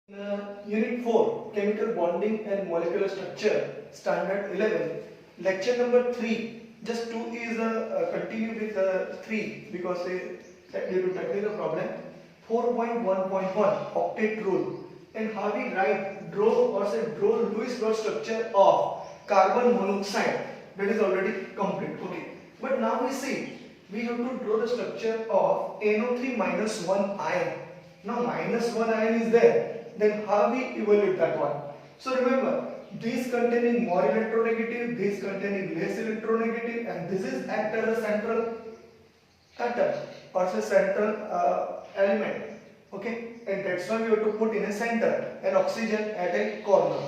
Unit 4 Chemical Bonding and Molecular Structure, Standard 11, Lecture number 3. Just 2 is continue with 3 because due to technical problem. 4.1.1 Octet Rule, and how we write, draw Lewis dot structure of carbon monoxide. That is already complete. Okay, but now we see we have to draw the structure of NO3 minus 1 ion. Now minus 1 ion is there, then how we evaluate that one? So remember, these containing more electronegative, these containing less electronegative, and this is act as a central atom or a central element. Okay, and that's why we have to put in a center and oxygen at a corner.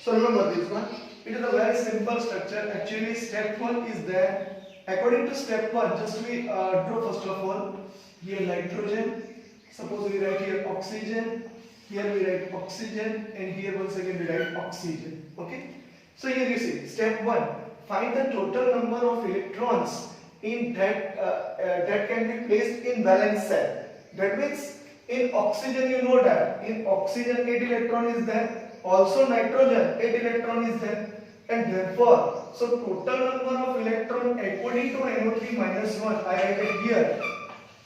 So remember this one. It is a very simple structure. Actually, step 1 is there. According to step 1, just we draw first of all here nitrogen. Suppose we write here oxygen. Here we write oxygen, and here once again we write oxygen. Okay. So here you see step 1. Find the total number of electrons in that can be placed in valence shell. That means in oxygen, you know that in oxygen 8 electron is there. Also nitrogen 8 electron is there, and therefore so total number of electron according to NO3 minus 1 I write it here.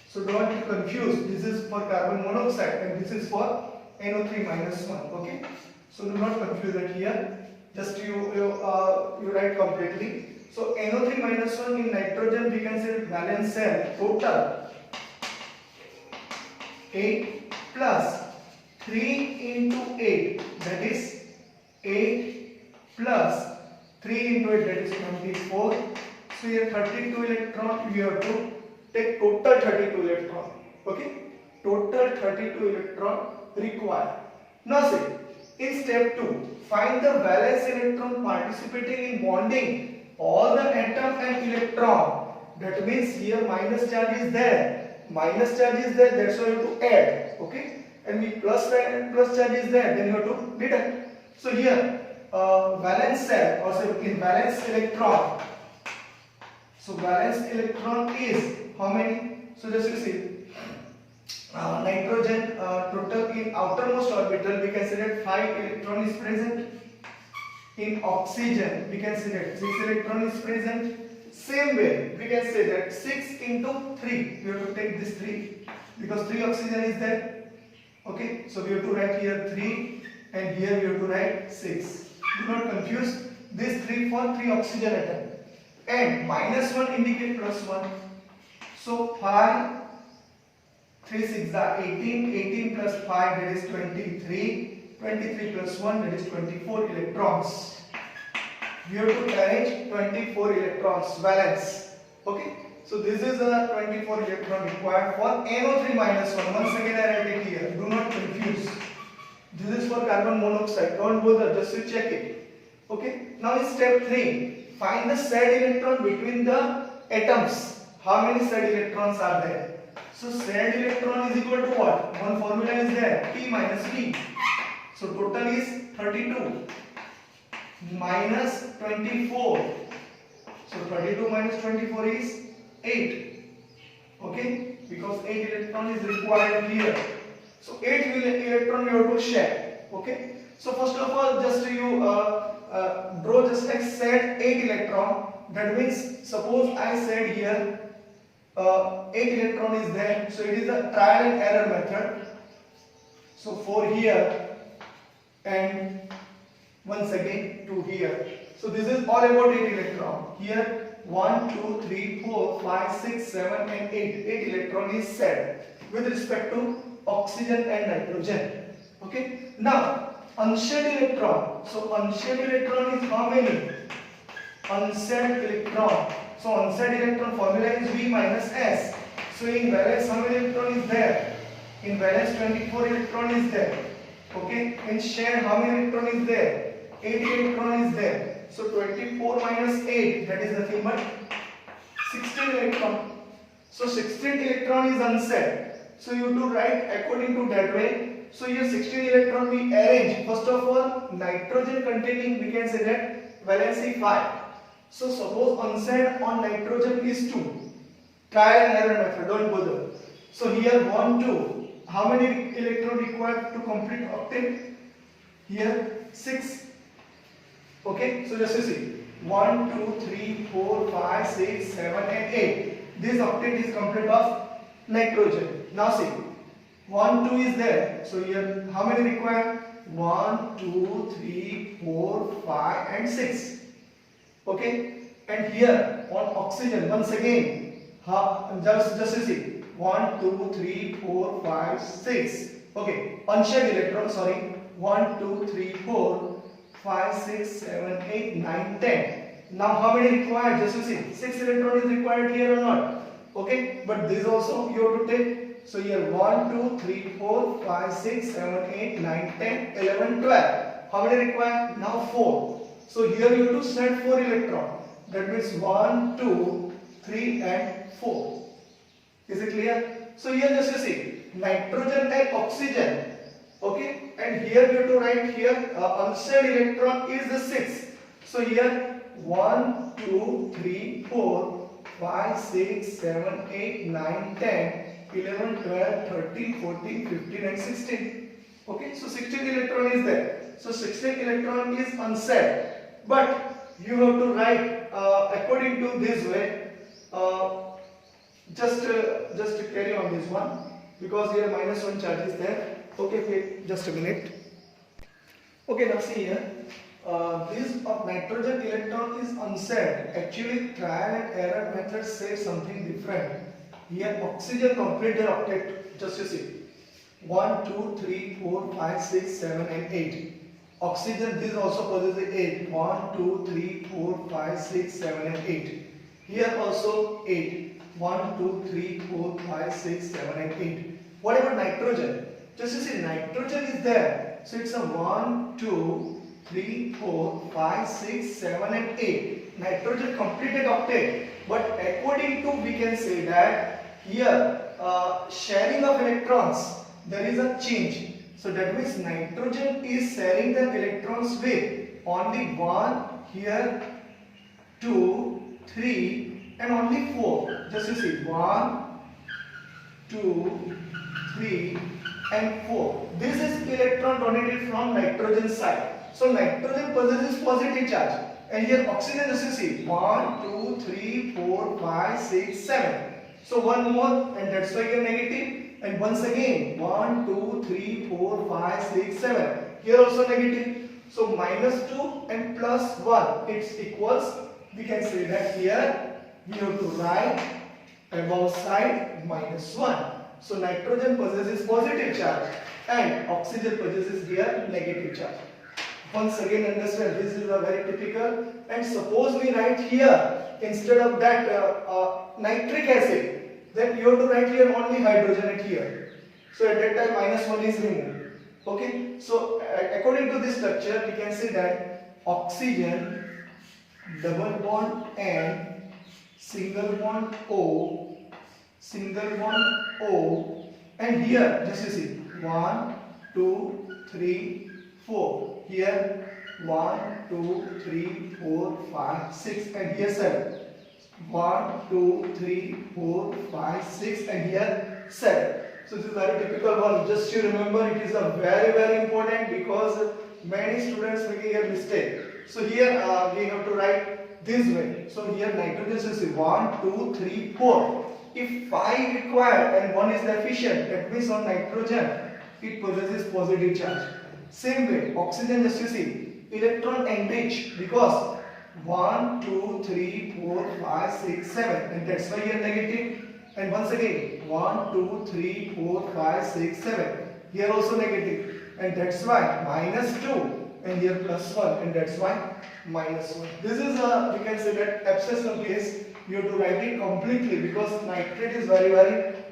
So don't get confused. This is for carbon monoxide and this is for NO3 minus 1. Okay, so do not confuse it here. Just you write completely. So NO3 minus 1 in nitrogen, we can say valence shell total 8 plus 3 into 8, that is 8 plus 3 into 8, that is 24. So here 32 electron, you have to take total 32 electron. Okay, total 32 electron required. Now see, in step 2, find the valence electron participating in bonding all the atom and electron. That means here minus charge is there. Minus charge is there, that's why you have to add. Okay, and the plus charge is there, then you have to deduct. So here valence shell, or say in valence electron. So valence electron is how many? So just you see nitrogen total in outermost orbital, we can say that 5 electron is present. In oxygen we can say that 6 electron is present. Same way we can say that 6 into 3, we have to take this 3 because 3 oxygen is there. Okay, so we have to write here 3 and here we have to write 6. Do not confuse this 3 for 3 oxygen atom, and minus 1 indicate plus 1. So 5, 3 6 are 18, 18 plus 5, that is 23, 23 plus 1, that is 24 electrons. We have to arrange 24 electrons valence. Okay, so this is a 24 electron required for NO3 minus 1. Once again I write it here, do not confuse. This is for carbon monoxide, don't bother, just you check it. Okay, now in step 3, find the shared electron between the atoms. How many shared electrons are there? So shared electron is equal to what? One formula is there, P minus V. So total is 32 minus 24. So 32 minus 24 is 8. Okay, because 8 electron is required here. So 8 electron you have to share. Okay, so first of all just you draw just like said 8 electron. That means suppose I said here 8 electron is there, so it is a trial and error method. So 4 here and once again 2 here. So this is all about 8 electron. Here 1, 2, 3, 4, 5, 6, 7 and 8. 8 electron is set with respect to oxygen and nitrogen. Okay. Now unshared electron. So unshared electron is how many? Unshared electron. So unshared electron formula is V minus S. So in valence how many electron is there? In valence 24 electron is there. Okay. In shared how many electron is there? 8 electron is there. So 24 minus 8, that is nothing but 16 electron. So 16 electron is unshared. So you have to write according to that way. So here 16 electron we arrange. First of all, nitrogen containing, we can say that valency 5. So suppose unshared on nitrogen is 2. Trial and error method, don't bother. So here 1, 2. how many electron required to complete octet? Here 6. Okay, so just you see 1 2 3 4 5 6 7 and 8. This octet is complete of nitrogen. Now see 1 2 is there, so here how many required? 1 2 3 4 5 and 6. Okay, and here on oxygen once again just you see 1 2 3 4 5 6. Okay, unshared electron, sorry, 1 2 3 4 5 6 7 8 9 10. Now how many required? Just you see 6 electron is required here or not? Okay, but this also you have to take. So here 1 2 3 4 5 6 7 8 9 10 11 12. How many required? Now 4. So here you have to set 4 electron. That means 1 2 3 and 4. Is it clear? So here just you see nitrogen and oxygen. Okay, and here we have to write here unshared electron is the 6. So here 1 2 3 4 5 6 7 8 9 10 11 12 13 14 15 and 16. Okay, so 16 electron is there. So 16 electron is unshared, but you have to write according to this way. Just carry on this one, because here -1 charge is there. Okay, wait just a minute. Okay, now see here, this of nitrogen electron is unshared. Actually trial and error method says something different. Here oxygen complete their octet. Just you see 1 2 3 4 5 6 7 and 8. Oxygen this also possesses 8. 1 2 3 4 5 6 7 and 8. Here also 8. 1 2 3 4 5 6 7 and 8. What about nitrogen? Just you see nitrogen is there, so it's a 1 2 3 4 5 6 7 and 8. Nitrogen completed octet, but according to we can say that here sharing of electrons there is a change. So that means nitrogen is sharing the electrons with only 1 here, 2 3 and only 4. Just you see 1 2 3 and 4. This is electron donated from nitrogen side. So nitrogen possesses positive charge, and here oxygen, just you see 1 2 3 4 5 6 7. So one more, and that's why here negative. And once again 1 2 3 4 5 6 7. Here also negative. So -2 and +1 it's equals. We can say that here we have to write above side -1. So nitrogen possesses positive charge and oxygen possesses here negative charge. Once again understand, this is a very typical. And suppose we write here instead of that nitric acid, then you have to write here only hydrogen at here. So at that time -1 is removed. Okay, so according to this structure we can say that oxygen double bond N single bond O, single bond O, and here just you see 1 2 3 4. Here 1 2 3 4 5 6 and here 7. 1 2 3 4 5 6 and here 7. So this is very typical one. Just you remember, it is a very important, because many students make here mistake. So here we have to write this way. So here nitrogen is 1 2 3 4. If 5 required and 1 is deficient, that means on nitrogen it possesses positive charge. Same way oxygen, just you see electron enriched, because 1 2 3 4 5 6 7, and that's why here negative. And once again 1 2 3 4 5 6 7. Here also negative, and that's why -2, and here +1, and that's why -1. This is we can say that abscissal case. You have to write it completely, because nitrate is very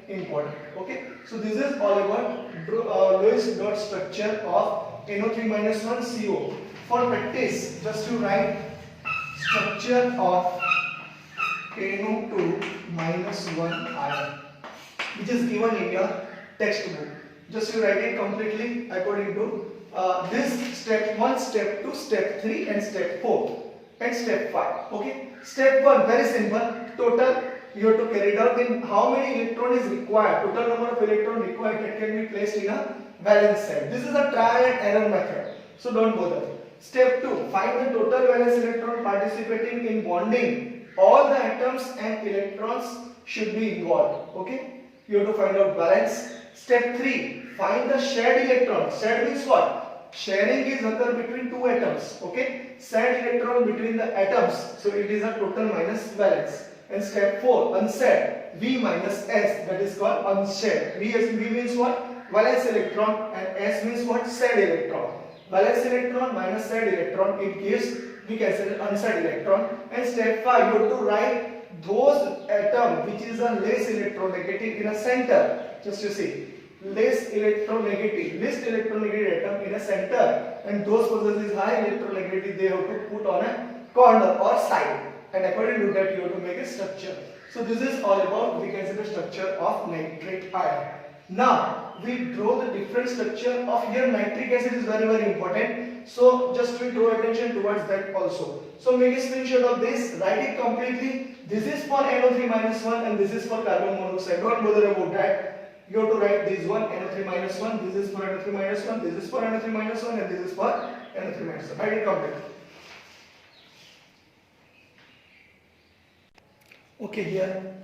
important. Okay, so this is all about Lewis dot structure of NO3-1 CO. For practice, just to write structure of NO2-1 ion, which is given in your textbook. Just you write it completely according to this step 1, step 2, step 3 and step 4 and step 5. Okay, step 1 very simple. Total you have to carry it out. Then how many electron is required, total number of electron required that can be placed in a valence set. This is a trial and error method, so don't bother. Step 2, find the total valence electron participating in bonding. All the atoms and electrons should be involved. Okay, you have to find out valence. Step 3, find the shared electron. Shared means what? Sharing is occur between two atoms. Okay, shared electron between the atoms, so it is a total minus valence. And step 4, unshared, V minus S, that is called unshared. V means what? Valence electron, and S means what? Shared electron. Valence electron minus shared electron, it gives, we can say, unshared electron. And step 5, you have to write those atom which is a less electronegative in a center. Just you see, least electronegative atom in a center, and those possesses high electronegativity they have to put on a corner or side, and according to that you have to make a structure. So this is all about, we can say, the structure of nitrate ion. Now we draw the different structure of, here nitric acid is very important, so just we draw attention towards that also. So make a screenshot of this, write it completely. This is for NO3-1 and this is for carbon monoxide. Don't bother about that. You have to write this one, NO3-1, this is for NO3-1, this is for NO3-1, and this is for NO3-1. Write it completely. Okay, here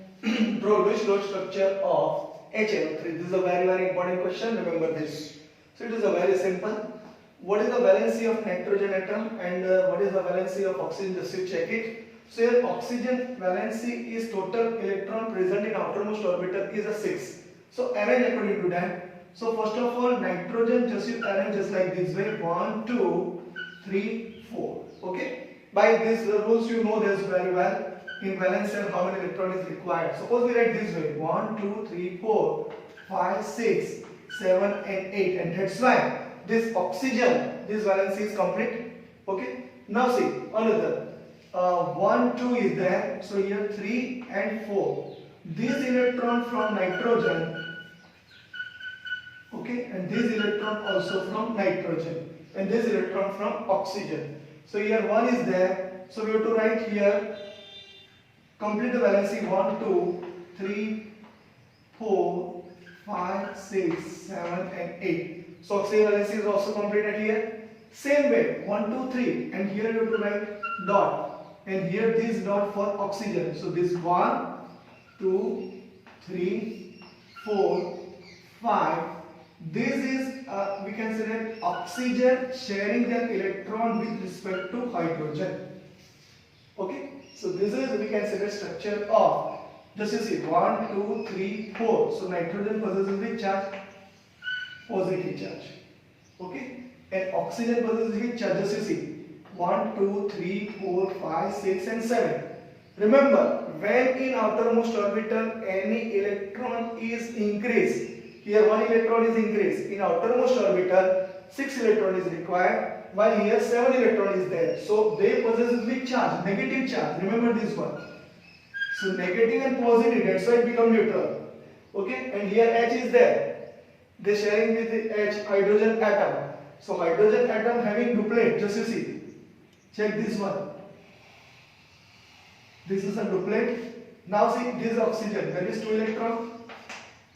draw the structure of HNO3. This is a very important question. Remember this. So it is a very simple. What is the valency of nitrogen atom and what is the valency of oxygen? Just to check it. So here oxygen valency is total electron present in outermost orbital is a 6. So arrange according to that. So first of all, nitrogen just you arrange just like this way: 1, 2, 3, 4. Okay. By these rules you know this very well. In valence cell how many electron is required. Suppose we write this way: 1, 2, 3, 4, 5, 6, 7 and 8, and that's why this oxygen, this valency is complete. Okay. Now see another 1, 2 is there, so here 3 and 4. This electron from nitrogen, okay, and this electron also from nitrogen, and this electron from oxygen. So here 1 is there, so we have to write here complete the valency: 1, 2, 3, 4, 5, 6, 7 and 8. So oxygen valency is also completed here. Same way 1, 2, 3, and here you have to write dot, and here this dot for oxygen. So this 1, 2, 3, 4, 5. This is we consider oxygen sharing their electron with respect to hydrogen. Okay. So this is, we consider, structure of, just you see, 1, 2, 3, 4. So nitrogen possesses which charge? Positive charge. Okay. And oxygen possesses which charge? Just you see, 1, 2, 3, 4, 5, 6 and 7. Remember, when in outermost orbital any electron is increased, here 1 electron is increased, in outermost orbital 6 electron is required, while here 7 electron is there. So they possess which charge? Negative charge. Remember this one. So negative and positive, that's why it become neutral. Okay, and here H is there. They sharing with the H, hydrogen atom. So hydrogen atom having duplet, just you see. Check this one. This is a duplet. Now see, this is oxygen. There is 2 electron.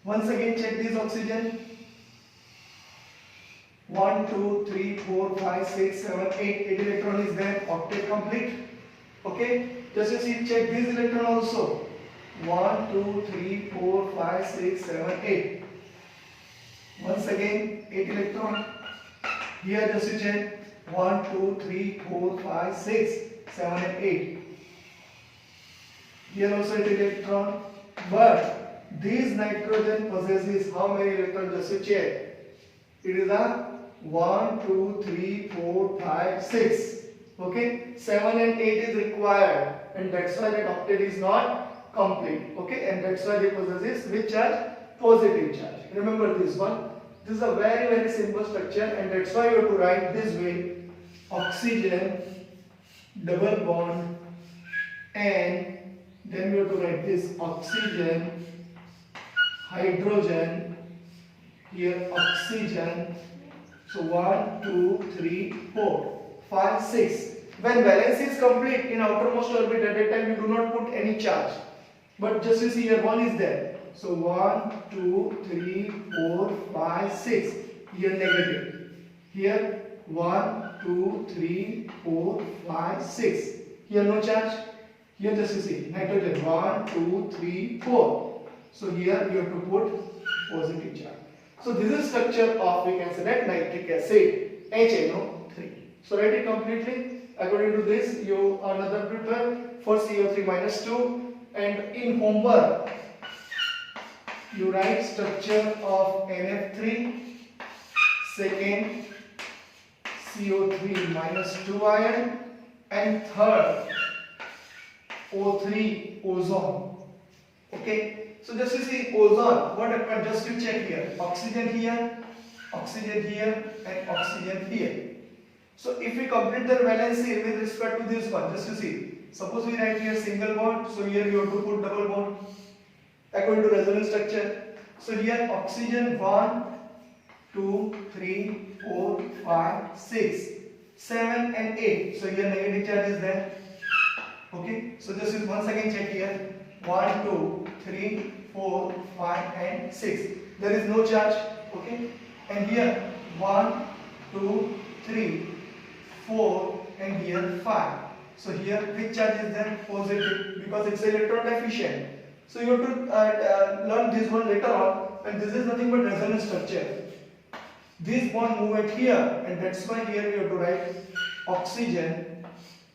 Once again check this oxygen. 1, 2, 3, 4, 5, 6, 7, 8 electron is there, octet complete. Okay, just you see, check this electron also. 1, 2, 3, 4, 5, 6, 7, 8. Once again 8 electron. Here just you check 1, 2, 3, 4, 5, 6, 7 and 8. Here also 8 electron. But this nitrogen possesses how many electrons? Just you check. It is a 1, 2, 3, 4, 5, 6. Okay, 7 and 8 is required, and that's why that octet is not complete. Okay, and that's why they possess which charge? Positive charge. Remember this one. This is a very simple structure, and that's why you have to write this way: oxygen, double bond, and then we have to write this oxygen, hydrogen, here oxygen. So 1, 2, 3, 4, 5, 6. When valence is complete in outermost orbit, at that time you do not put any charge. But just you see here 1 is there. So 1, 2, 3, 4, 5, 6. Here negative. Here 1, 2, 3, 4, 5, 6. Here no charge. Here just you see nitrogen 1, 2, 3, 4. So here you have to put positive charge. So this is structure of, we can say that, nitric acid HNO3. So write it completely. According to this, you another prepare for CO3 minus 2, and in homework you write structure of NF3, second CO3 minus 2 ion, and third O3 ozone. Okay, so just you see ozone, what happened, just to check here, oxygen here, and oxygen here. So if we complete the valency with respect to this one, just to see, suppose we write here single bond, so here you have to put double bond according to resonance structure. So here oxygen 1, 2, 3, 4, 5, 6, 7 and 8. So here negative charge is there. Okay, so just once again check here, 1, 2, 3, 4, 5 and 6. There is no charge. Okay, and here 1, 2, 3, 4 and here 5. So here which charge is there? Positive, because it's electron deficient. So you have to learn this one later on, and this is nothing but resonance structure. This bond move at here, and that's why here we have to write oxygen,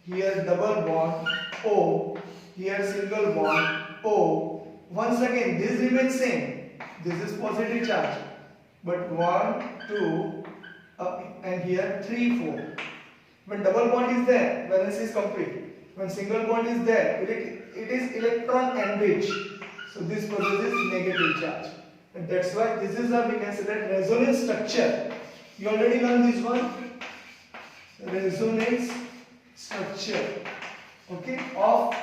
here double bond O, here single bond O. Once again this remains same, this is positive charge, but 1, 2 and here 3, 4. When double bond is there, valence is complete. When single bond is there, it is electron enriched. So this possesses negative charge. And that's why this is a, we can say that, resonance structure. You already learned this one. Resonance structure, okay, of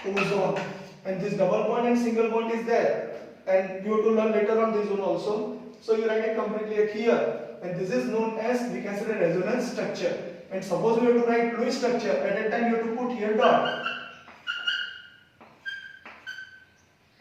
ozone. And this double bond and single bond is there. And you have to learn later on this one also. So you write it completely at here. And this is known as, we can say, the resonance structure. And suppose we have to write Lewis structure, at that time you have to put here dot.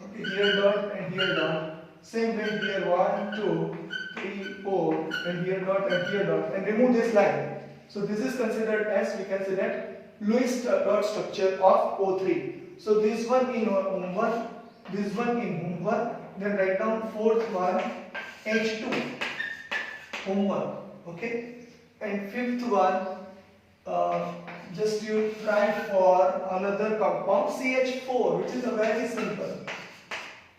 Okay, here dot and here dot. Same way here 1, 2, 3, 4 and here dot and here dot, and remove this line. So this is considered as, we can say that, Lewis dot structure of O3. So this one in homework, this one in homework, then write down fourth one H2 homework, okay, and fifth one just you try for another compound CH4, which is a very simple,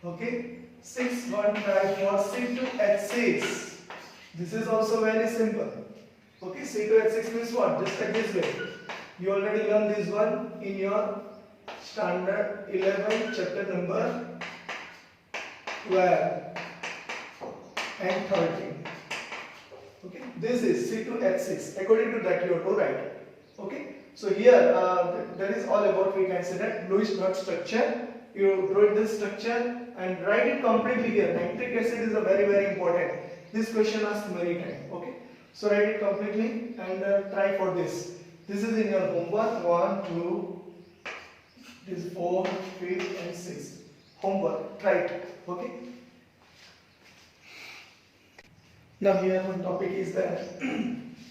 okay. Sixth one, try for C2H6. This is also very simple, okay. C2H6 means what? Just like this way. You already learned this one in your standard 11 chapter number 12 and 13. Okay, this is C2H6. According to that, you have to write. Okay, so here that is all about, we can say that, Lewis dot structure. You wrote this structure and write it completely here. Nitric acid is a very important. This question asked many times. Okay, so write it completely and try for this. This is in your homework 1, 2, this is 4, 5 and 6. Homework. Try it. Okay. Now here one topic is that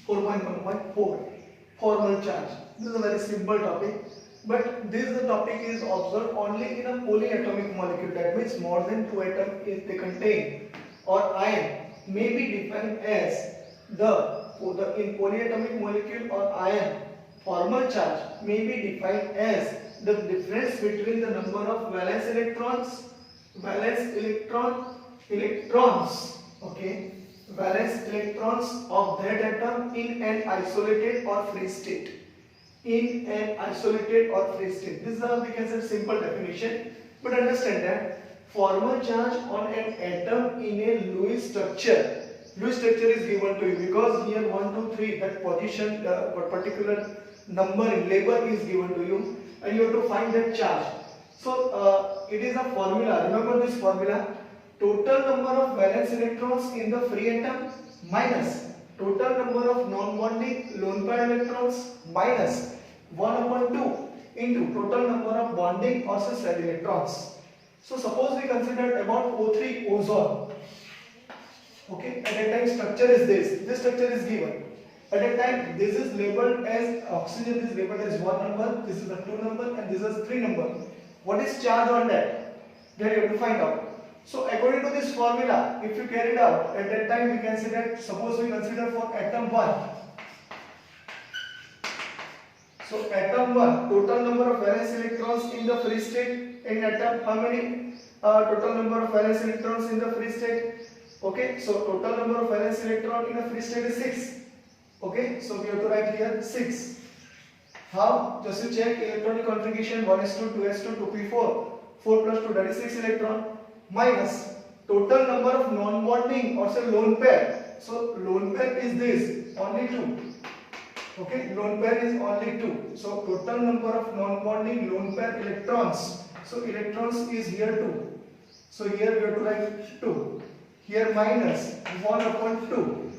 4.1.4 formal charge. This is a very simple topic, but this topic is observed only in a polyatomic molecule. That means more than 2 atoms if they contain, or ion may be defined as in polyatomic molecule or ion, formal charge may be defined as the difference between the number of valence electrons, okay, valence electrons of that atom in an isolated or free state. In an isolated or free state. This is a, we can say, simple definition, but understand that formal charge on an atom in a Lewis structure. Lewis structure is given to you because here 1, 2, 3, that position, particular number in label is given to you, and you have to find that charge. So it is a formula. Remember this formula: total number of valence electrons in the free atom minus total number of non-bonding lone pair electrons minus 1/2 into total number of bonding or shared electrons. So suppose we consider about O3 ozone. Okay, at that time structure is this structure is given. At that time this is labeled as oxygen, this is labeled as 1 number, this is the 2 number, and this is 3 number. What is charge on that? Then you have to find out. So according to this formula, if you carry it out, at that time we consider, suppose we consider for atom 1. So atom 1, total number of valence electrons in the free state in atom, how many? Total number of valence electrons in the free state. Okay, so total number of valence electron in a free state is 6. Okay, so we have to write here 6. How? Just to check electronic configuration 1s2, 2s2, 2p4, 4 plus 2, that is 6 electron, minus total number of non-bonding or say lone pair. So lone pair is this, only 2. Okay, lone pair is only 2. So total number of non-bonding lone pair electrons. So electrons is here 2. So here we have to write 2. Here minus 1 upon 2.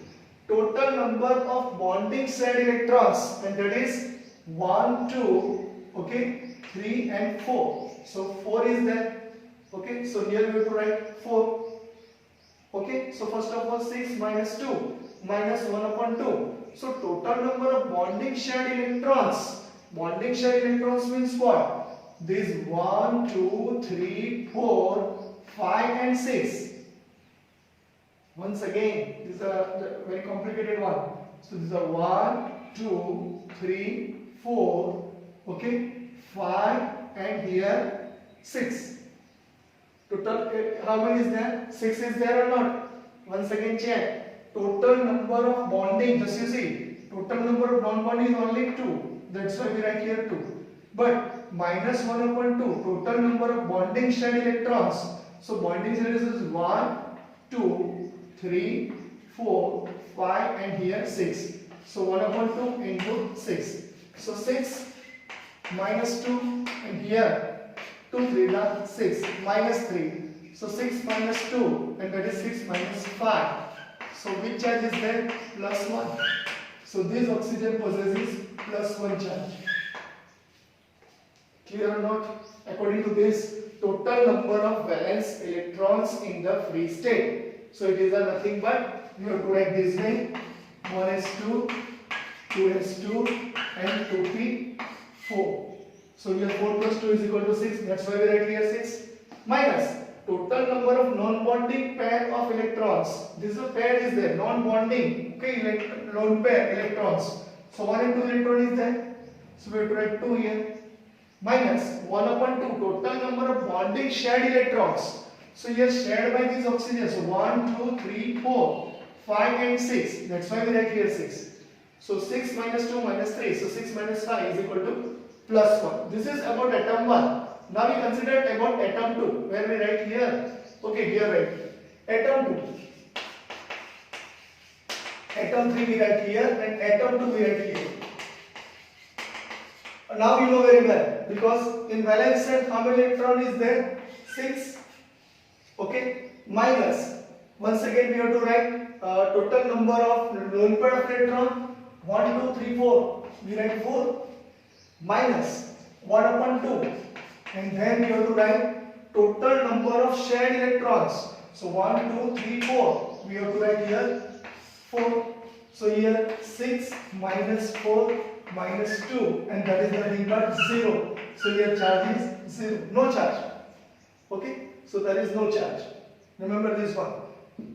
Total number of bonding shared electrons, and that is 1, 2, okay, 3 and 4. So 4 is there. Okay, so here we have to write 4. Okay, so first of all 6 minus 2 minus 1 upon 2. So total number of bonding shared electrons. Bonding shared electrons means what? This 1, 2, 3, 4, 5 and 6. Once again, this is a very complicated one. So this is a 1, 2, 3, 4, okay, 5 and here 6. Total, how many is there? 6 is there or not? Once again check. Total number of bonding, just you see, total number of non-bonding is only 2. That's why we write here 2. But minus 1 upon 2, total number of bonding shared electrons. So bonding shared is 1, 2, 3, 4, 5 and here 6. So 1 upon 2 into 6. So 6 minus 2 and here 2 3 are 6 minus 3. So 6 minus 2 and that is 6 minus 5. So which charge is there? Plus 1. So this oxygen possesses plus 1 charge. Clear or not? According to this, total number of valence electrons in the free state. So it is nothing but you have to write this way: 1s2, 2s2 and 2p4. So here 4 plus 2 is equal to 6. That's why we write here 6. Minus total number of non-bonding pair of electrons. This is a pair is there, non-bonding, okay, lone pair electrons. So 1 and 2 electron is there. So we have to write 2 here. Minus 1 upon 2, total number of bonding shared electrons. So here shared by these oxygen. So 1, 2, 3, 4, 5 and 6. That's why we write here 6. So 6 minus 2 minus 3. So 6 minus 5 is equal to plus 1. This is about atom 1. Now we consider about atom 2. Where we write here. Okay, here write atom 2. Atom 3 we write here and atom 2 we write here. Now you know very well, because in valence set how many electron is there? 6. Okay, minus, once again we have to write total number of lone pair of electron, 1, 2, 3, 4, we write 4, minus 1 upon 2, and then we have to write total number of shared electrons. So 1, 2, 3, 4, we have to write here 4. So here 6 minus 4 minus 2, and that is nothing but 0. So here charge is 0, no charge. Okay, so there is no charge. Remember this one.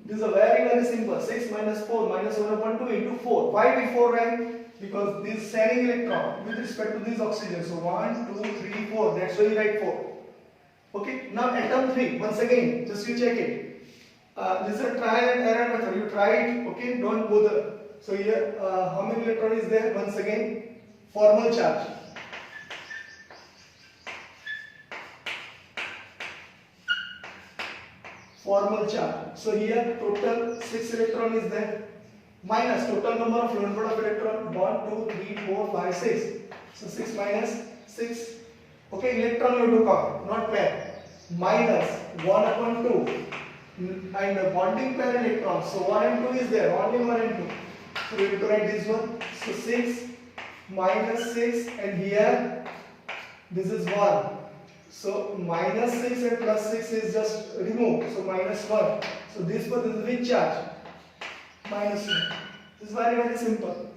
This is a very simple. 6 minus 4 minus 1 upon 2 into 4. Why we 4 write? Because this sharing electron with respect to this oxygen. So 1, 2, 3, 4. That's why you write 4. Okay, now atom 3. Once again, just you check it. This is a trial and error method. You try it. Okay, don't bother. So here, how many electron is there? Once again, formal charge. Formal charge. So here total 6 electron is there. Minus total number of lone pair of electron 1, 2, 3, 4, 5, 6. So 6 minus 6. Okay, electron you have to count, not pair. Minus 1 upon 2. And the bonding pair electrons. So 1 and 2 is there. Only 1 and 2. So we have to write this one. So 6 minus 6 and here this is 1. So minus 6 and plus 6 is just removed. So minus 1. So this one is which charge? Minus 1. This is very simple.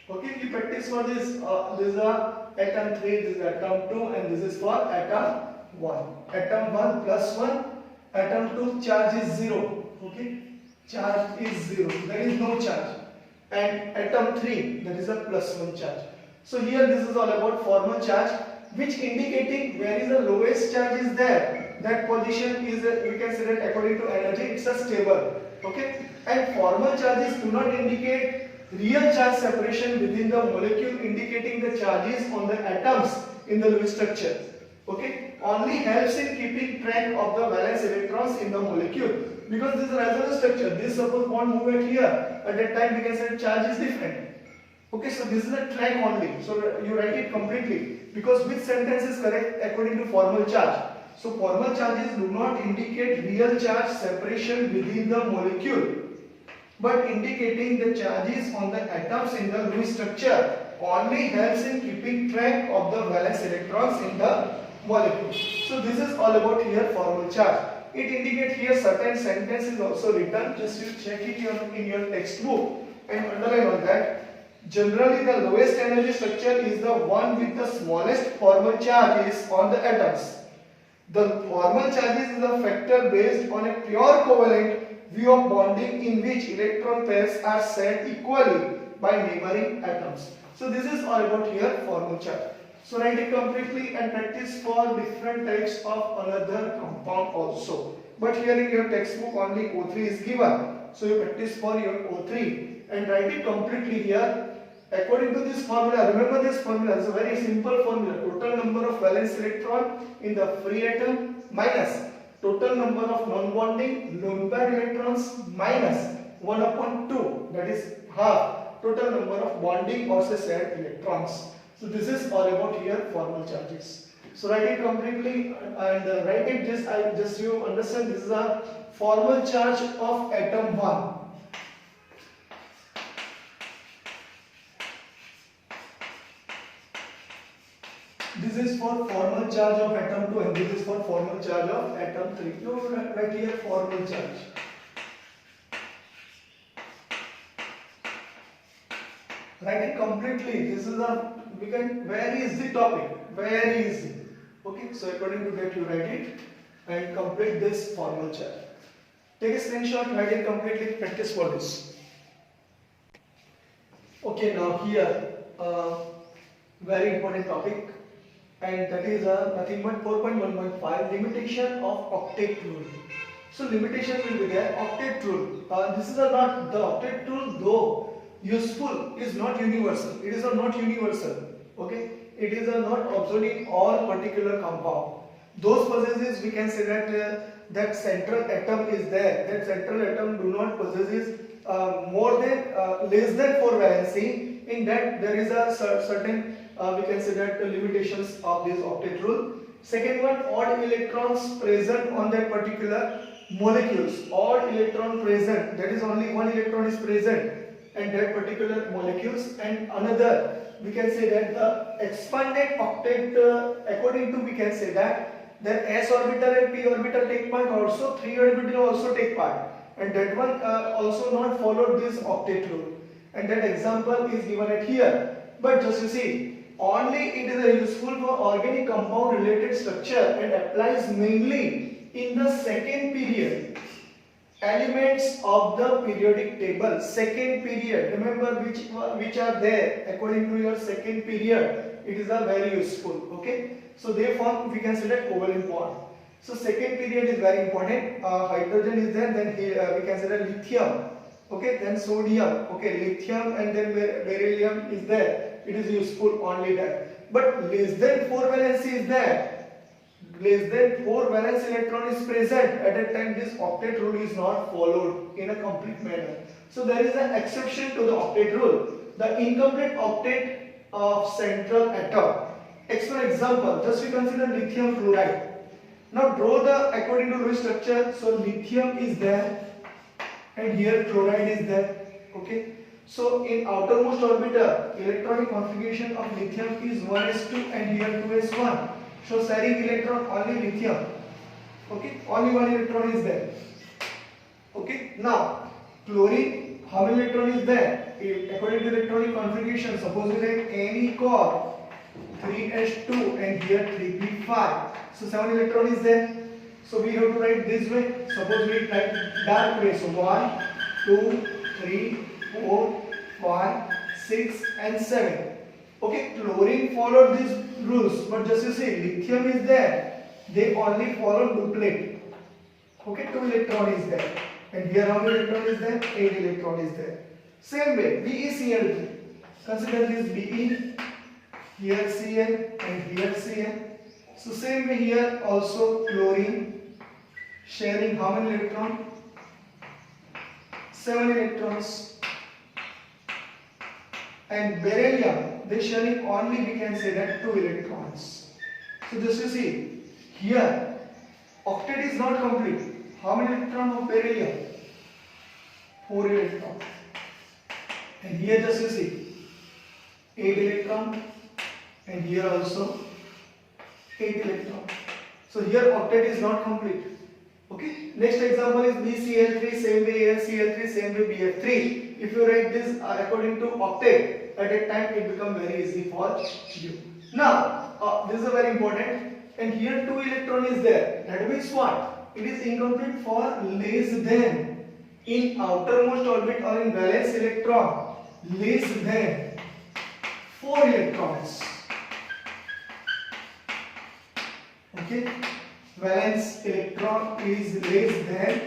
Okay, you practice for this. This is atom 3, this is atom 2, and this is for atom 1. Atom 1 plus 1, atom 2 charge is 0. Okay, charge is 0. There is no charge. And atom 3, that is a plus 1 charge. So here this is all about formal charge, which indicating where is the lowest charge is there. That position is we can say that according to energy it's a stable. Okay, and formal charges do not indicate real charge separation within the molecule, indicating the charges on the atoms in the Lewis structure. Okay, only helps in keeping track of the valence electrons in the molecule, because this is a resonance structure. This suppose bond move at here, at that time we can say charge is different. Okay, so this is a track only. So you write it completely, because which sentence is correct according to formal charge. So formal charges do not indicate real charge separation within the molecule, but indicating the charges on the atoms in the Lewis structure, only helps in keeping track of the valence electrons in the molecule. So this is all about here formal charge. It indicates here certain sentence is also written. Just you check it in your textbook and underline on that. Generally, the lowest energy structure is the one with the smallest formal charges on the atoms. The formal charges is a factor based on a pure covalent view of bonding in which electron pairs are set equally by neighboring atoms. So this is all about here formal charge. So write it completely and practice for different types of another compound also. But here in your textbook only O3 is given. So you practice for your O3 and write it completely here. According to this formula, remember this formula is a very simple formula. Total number of valence electron in the free atom minus total number of non-bonding lone pair electrons minus 1 upon 2, that is half total number of bonding or say shared electrons. So this is all about here formal charges. So write it completely and write it just you understand this is a formal charge of atom 1. This is for formal charge of atom 2 and this is for formal charge of atom 3. You write here formal charge. Write it completely. This is a very easy topic. Very easy. Okay, so according to that you write it and complete this formal charge. Take a screenshot, write it completely, practice for this. Okay, now here very important topic, and that is nothing but 4.1.5 limitation of octet rule. So limitation will be there. Octet rule. This is not the octet rule, though useful, is not universal. It is not universal. Okay, it is not observed in all particular compound. Those possesses we can say that that central atom is there. That central atom do not possesses more than less than 4 valency. In that there is a certain we can say that limitations of this octet rule. Second one, odd electrons present on that particular molecules. Odd electron present, that is only one electron is present and that particular molecules. And another, we can say that the expanded octet according to we can say that s orbital and p orbital take part, also 3 orbital also take part, and that one also not followed this octet rule, and that example is given at here. But just you see, only it is useful for organic compound related structure and applies mainly in the second period elements of the periodic table. Second period, remember which are there according to your second period, it is a very useful. Okay, so they form we can select covalent bond. So second period is very important. Hydrogen is there, then we can select lithium. Okay, then sodium. Okay, lithium and then beryllium is there. It is useful only that. But less than 4 valency is there. Less than 4 valence electron is present. At that time, this octet rule is not followed in a complete manner. So there is an exception to the octet rule. The incomplete octet of central atom. For example, just we consider lithium fluoride. Now draw the according to Lewis structure. So lithium is there, and here chloride is there. Okay. So in outermost orbital, electronic configuration of lithium is 1s2 and here 2s1. So sharing electron only lithium. Okay, only one electron is there. Okay, now chlorine, how many electron is there? According to electronic configuration, suppose we write Ne core 3s2 and here 3p5. So 7 electron is there. So we have to write this way. Suppose we write dark way. So 1, 2, 3, 4, 5, 6 and 7. Okay, chlorine followed these rules, but just you see, lithium is there. They only follow duplet. Okay, 2 electron is there. And here how many electron is there? 8 electron is there. Same way, BeCl3. Consider this Be, here Cl and here Cl. So same way here also chlorine sharing how many electrons? 7 electrons. And beryllium, they sharing only, we can say that 2 electrons. So just you see, here octet is not complete. How many electrons of beryllium? 4 electrons. And here just you see, 8 electron and here also 8 electron. So here octet is not complete. Okay. Next example is BeCl3, same way here Cl3, same way BF3. If you write this according to octet, at that time it becomes very easy for you. Now, this is a very important. And here 2 electron is there. That means what? It is incomplete for less than in outermost orbit or in valence electron less than 4 electrons. Okay, valence electron is less than,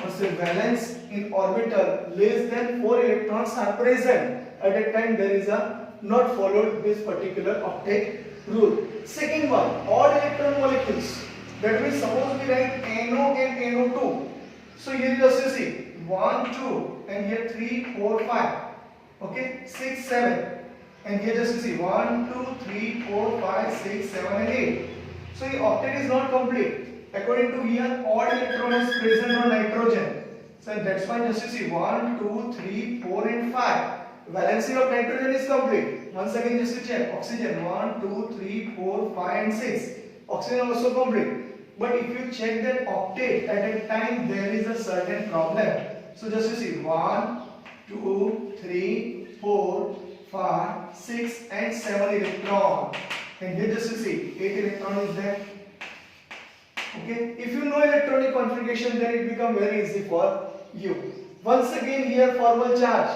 or say valence in orbital less than 4 electrons are present. At that time there is a not followed this particular octet rule. Second one, odd electron molecules. That means suppose we write NO and NO2. So here you just see 1, 2 and here 3, 4, 5. Okay, 6, 7. And here just see 1, 2, 3, 4, 5, 6, 7 and 8. So the octet is not complete. According to here, odd electron is present on nitrogen. So that's why just you see 1, 2, 3, 4 and 5. Valency of nitrogen is complete. Once again just to check. Oxygen 1, 2, 3, 4, 5 and 6. Oxygen also complete. But if you check that octet at a time, there is a certain problem. So just you see 1, 2, 3, 4, 5, 6 and 7 electron. And here just you see 8 electron is there. Okay, if you know electronic configuration, then it becomes very easy for you. Once again here formal charge.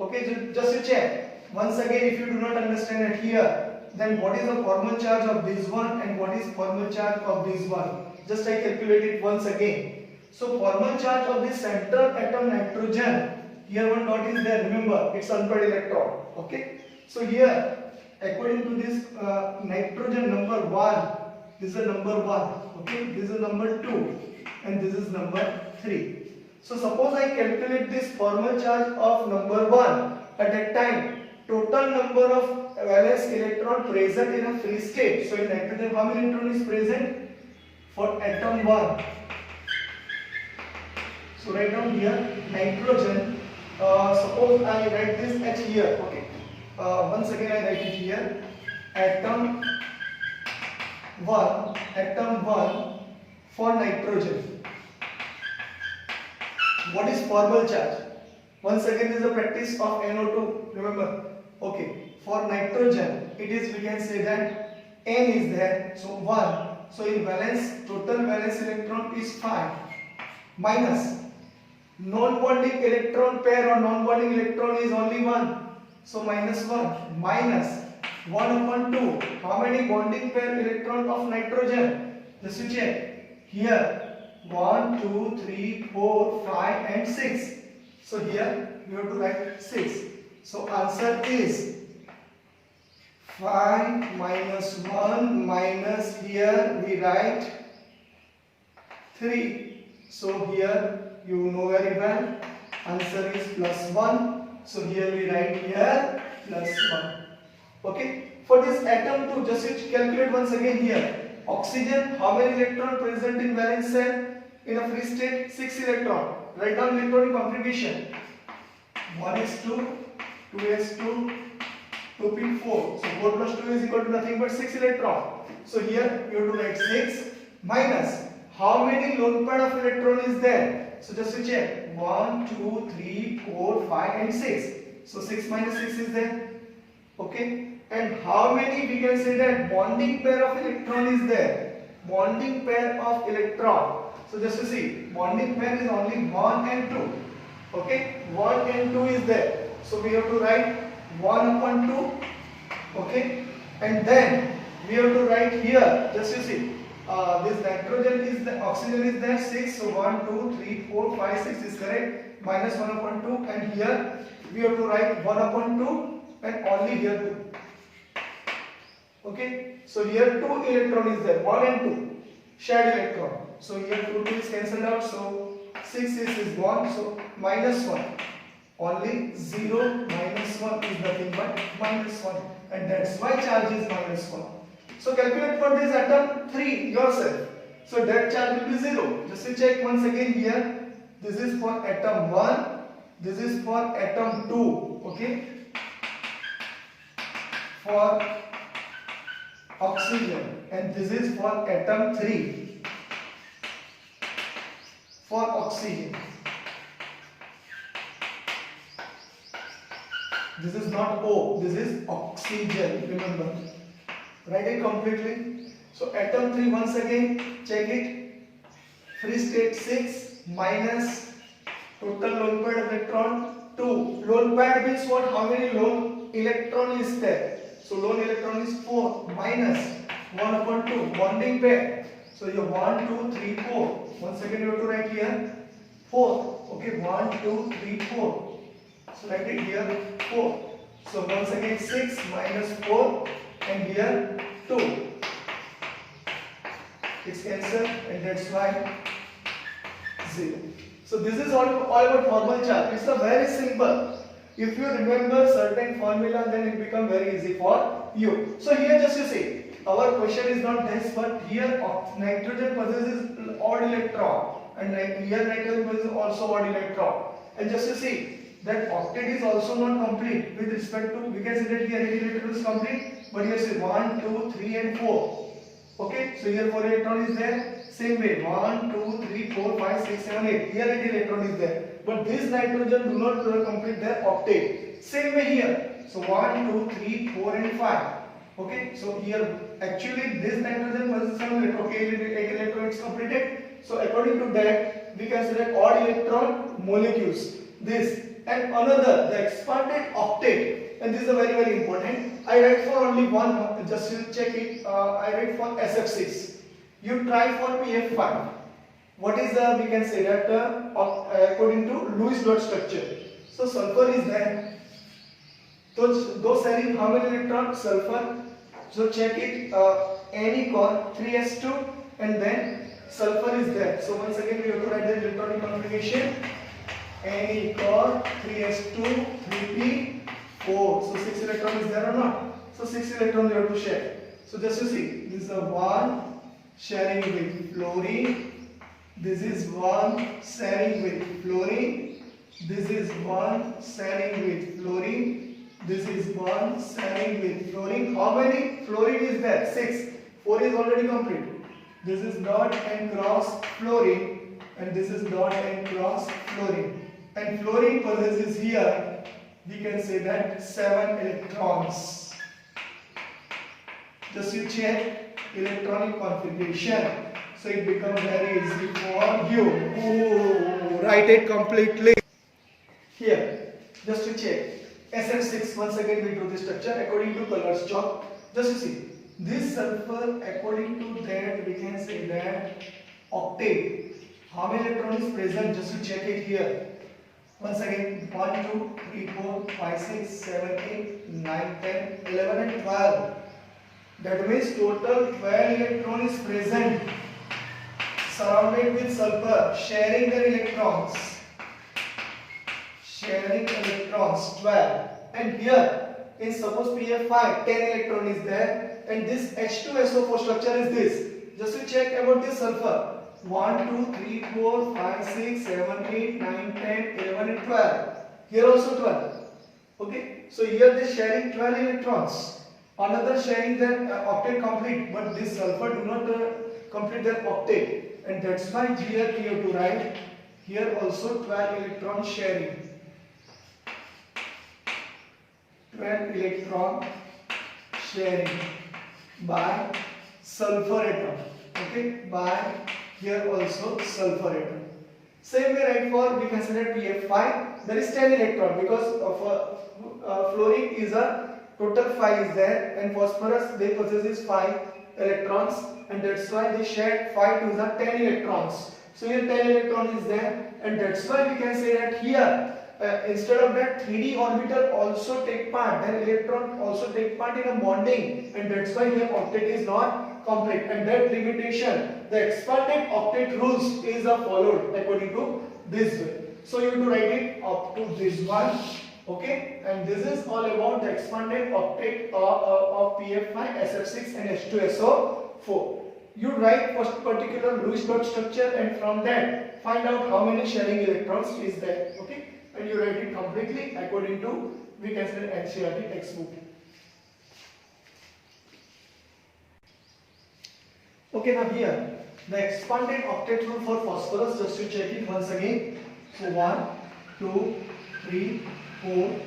Okay, just you check. Once again, if you do not understand it here, then what is the formal charge of this one and what is formal charge of this one? Just I calculate it once again. So formal charge of the central atom nitrogen, here one dot is there. Remember, it's unpaired electron. Okay. So here, according to this nitrogen number 1, this is a number 1. Okay. This is number 2, and this is number 3. So suppose I calculate this formal charge of number 1 at that time. Total number of valence electron present in a free state. So in nitrogen, how many electron is present? For atom 1. So write down here nitrogen. Suppose I write this H here. Okay. Once again I write it here. Atom 1 for nitrogen. What is formal charge? Once again, this is a practice of NO2. Remember. Okay. For nitrogen, it is, we can say that N is there. So 1. So in valence, total valence electron is 5. Minus non-bonding electron pair or non-bonding electron is only 1. So minus 1. Minus 1 upon 2. How many bonding pair electron of nitrogen? Just to check. Here 1, 2, 3, 4, 5 and 6. So here we have to write 6. So answer is 5 minus 1 minus here we write 3. So here you know very well. Answer is plus 1. So here we write here plus 1. Okay. For this atom 2, just calculate once again here. Oxygen, how many electron present in valence shell? In a free state, 6 electron. Write down electronic configuration. 1 is 2, 2 is 2, 2p4. So 4 plus 2 is equal to nothing but 6 electron. So here you have to write 6 minus how many lone pair of electron is there. So just to check, 1, 2, 3, 4, 5 and 6. So 6 minus 6 is there. Okay. And how many we can say that bonding pair of electron is there. Bonding pair of electron. So just to see, bonding pair is only 1 and 2. Okay, 1 and 2 is there. So we have to write 1 upon 2. Okay, and then we have to write here, just you see, this nitrogen is the oxygen is there 6. So 1, 2, 3, 4, 5, 6 is correct. Minus 1 upon 2, and here we have to write 1 upon 2 and only here 2. Okay, so here 2 electron is there, 1 and 2 shared electron. So here 2 is cancelled out, so 6 is 1, so minus 1. Only 0 minus 1 is nothing but minus 1, and that's why charge is minus 1. So calculate for this atom 3 yourself. So that charge will be 0. Just to check once again here, this is for atom 1, this is for atom 2, okay, for oxygen, and this is for atom 3 for oxygen. This is not O, this is oxygen, remember. Write it completely. So atom 3 once again, check it. Free state 6 minus total lone paired electron 2. Lone paired means what? How many lone electron is there? So lone electron is 4 minus 1 upon 2, bonding pair. So you have 1, 2, 3, 4. Once again you have to write here 4. Okay, 1, 2, 3, 4. So write it here 4. So once again 6 minus 4, and here 2. It's cancelled, and that's why 0. So this is all about formal charge. It's a very simple. If you remember certain formula, then it becomes very easy for you. So here just you see, our question is not this, but here nitrogen possesses odd electron, and here nitrogen possesses also odd electron. And just you see that octet is also not complete with respect to, we can say that here 8 electrons is complete, but here say 1, 2, 3 and 4. Okay, so here 4 electron is there. Same way 1, 2, 3, 4, 5, 6, 7, 8. Here 8 electron is there. But this nitrogen do not complete their octet. Same way here. So 1, 2, 3, 4 and 5. Okay, so here actually this nitrogen possesses some electron. Okay, 8 electron is completed. So according to that, we can select odd electron molecules. This and another, the expanded octet. And this is a very important. I write for only one, just to check it. I write for SF6. You try for PF5. What is the, we can say that according to Lewis dot structure. So sulfur is there. Those sharing how many electrons? Sulfur. So check it. N equal 3s2, and then sulfur is there. So once again we have to write the electronic configuration. N equal 3s2, 3p4. So 6 electron is there or not? So 6 electrons you have to share. So just to see, this is a 1 sharing with fluorine. This is 1 sharing with fluorine. This is 1 sharing with fluorine. This is 1 sharing with fluorine. How many fluorine is there? 6. 4 is already complete. This is dot and cross fluorine, and this is dot and cross fluorine. And fluorine possesses here, we can say that 7 electrons. Just you check electronic configuration. So it becomes very easy for you. Ooh, write it completely. Here, just to check. SF6, once again we do the structure according to colors chalk. Just to see. This sulfur, according to that, we can say that octet. How many electrons is present? Just to check it here. Once again, 1, 2, 3, 4, 5, 6, 7, 8, 9, 10, 11 and 12. That means total 12 electrons is present, surrounded with sulfur, sharing their electrons. Sharing electrons, 12. And here, in suppose PF5, 10 electron is there, and this H2SO4 structure is this. Just to check about this sulfur. 1, 2, 3, 4, 5, 6, 7, 8, 9, 10, 11 and 12. Here also 12. Okay, so here they sharing 12 electrons. Another sharing their octet complete, but this sulfur do not complete their octet, and that's why here we have to write here also 12 electron sharing. 12 electron sharing by sulfur atom. Okay, by here also sulfur atom. Same way, right, for we consider PF5, there is 10 electron because of fluorine is a total 5 is there, and phosphorus they possesses 5 electrons, and that's why they shared 5 to the 10 electrons. So here 10 electron is there, and that's why we can say that here instead of that 3d orbital also take part, then electron also take part in a bonding, and that's why here octet is not complete, and that limitation, the expanded octet rules is followed according to this way. So you have to write it up to this one. Okay, and this is all about the expanded octet of PF5, SF6 and H2SO4. You write first particular Lewis dot structure, and from that find out how many sharing electrons is there. Okay, and you write it completely according to we consider NCERT textbook. Okay, now here the expanded octet rule for phosphorus, just to check it once again. So 1, 2, 3, 4,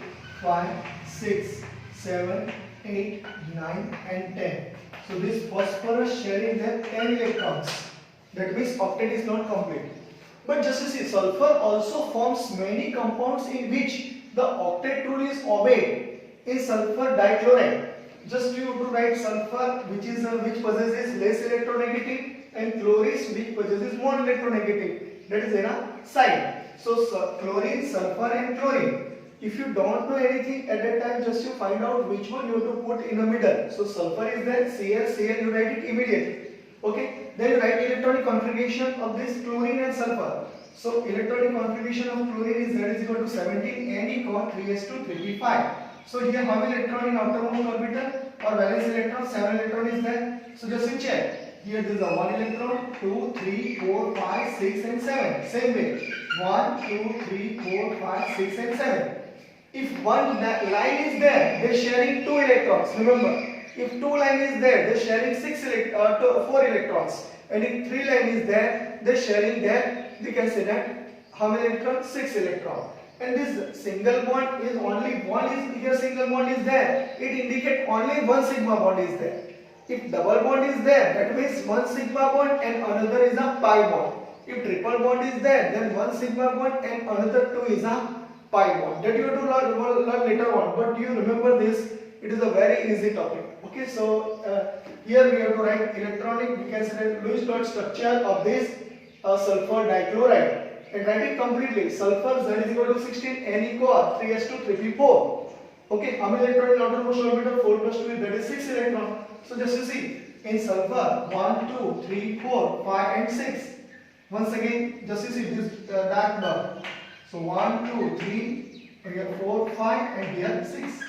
5, 6, 7, 8, 9 and 10. So this phosphorus sharing their 10 electrons. That means octet is not complete. But just to see, sulfur also forms many compounds in which the octet rule is obeyed. In sulfur dichloride, just you have to write sulfur which possesses less electronegative, and chloris which possesses more electronegative. That is in a side. So chlorine, sulfur and chlorine. If you don't know anything at that time, just you find out which one you have to put in the middle. So sulfur is there, Cl, you write it immediately. Okay, then you write electronic configuration of this chlorine and sulfur. So electronic configuration of chlorine is Z is equal to 17 Ne 3s2 3p5. So here how many electron in outermost orbital or valence electron? 7 electron is there. So just you check. Here there is a 1 electron, 2, 3, 4, 5, 6 and 7. Same way. 1, 2, 3, 4, 5, 6 and 7. If one line is there, they are sharing 2 electrons. Remember, if 2 line is there, they are sharing 4 electrons. And if 3 line is there, they are sharing there, we can say that how many electrons? 6 electrons. And this single bond is only one is here, single bond is there. It indicates only one sigma bond is there. If double bond is there, that means one sigma bond and another is a pi bond. If triple bond is there, then one sigma bond and another two is a pi bond. That you have to learn later on, but you remember this. It is a very easy topic. Okay, so here we have to write electronic, we can say Lewis dot structure of this sulfur dichloride, and write it completely. Sulfur Z is equal to 16, Ne 3s2 3p4. Okay, how many electrons in outermost orbital? 4 plus 2, that is 6 electrons. So just you see, in sulfur 1, 2, 3, 4, 5 and 6. Once again, just you see this dark bar. So 1, 2, 3, here 4, 5 and here 6.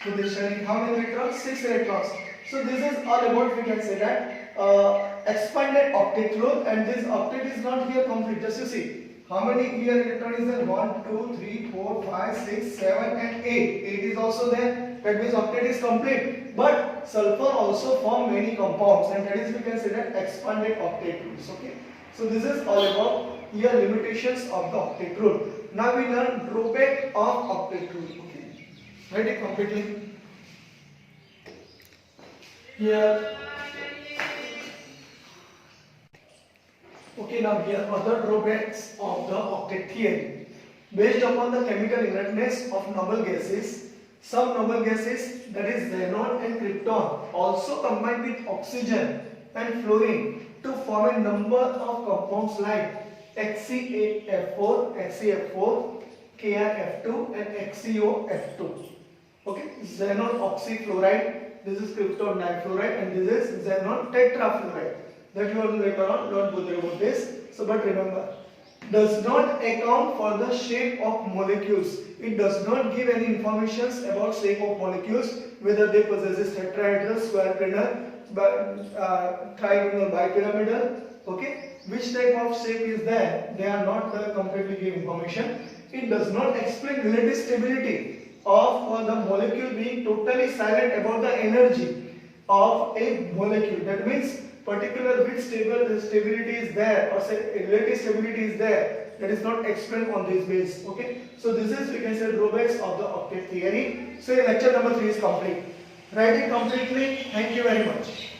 So this sharing how many electrons? 6 electrons. So this is all about, we can say that expanded octet rule, and this octet is not here complete. Just you see, how many here electron is there? 1, 2, 3, 4, 5, 6, 7 and 8. 8 is also there. That means octet is complete. But sulfur also form many compounds, and that is we can say that expanded octet rules. Okay. So this is all about here limitations of the octet rule. Now we learn drawback of octet rule. Okay. Write it completely. Here. Okay, now here other drawbacks of the octet theory. Based upon the chemical inertness of noble gases, some noble gases, that is xenon and krypton, also combine with oxygen and fluorine to form a number of compounds like HCF4, HCF4, KrF2 and XeOF2. Okay, xenon oxyfluoride, this is krypton difluoride, and this is xenon tetrafluoride. That you will later on, don't bother about this. So, but remember, does not account for the shape of molecules. It does not give any information about shape of molecules, whether they possess tetrahedral, square planar, trigonal, bipyramidal. Okay, which type of shape is there? They are not completely give information. it does not explain relative stability of the molecule being totally silent about the energy of a molecule. That means particular bit stability is there, or say relative stability is there, that is not explained on this base. Okay, so this is, we can say, drawbacks of the octet theory. So lecture number 3 is complete. Write it completely. Thank you very much.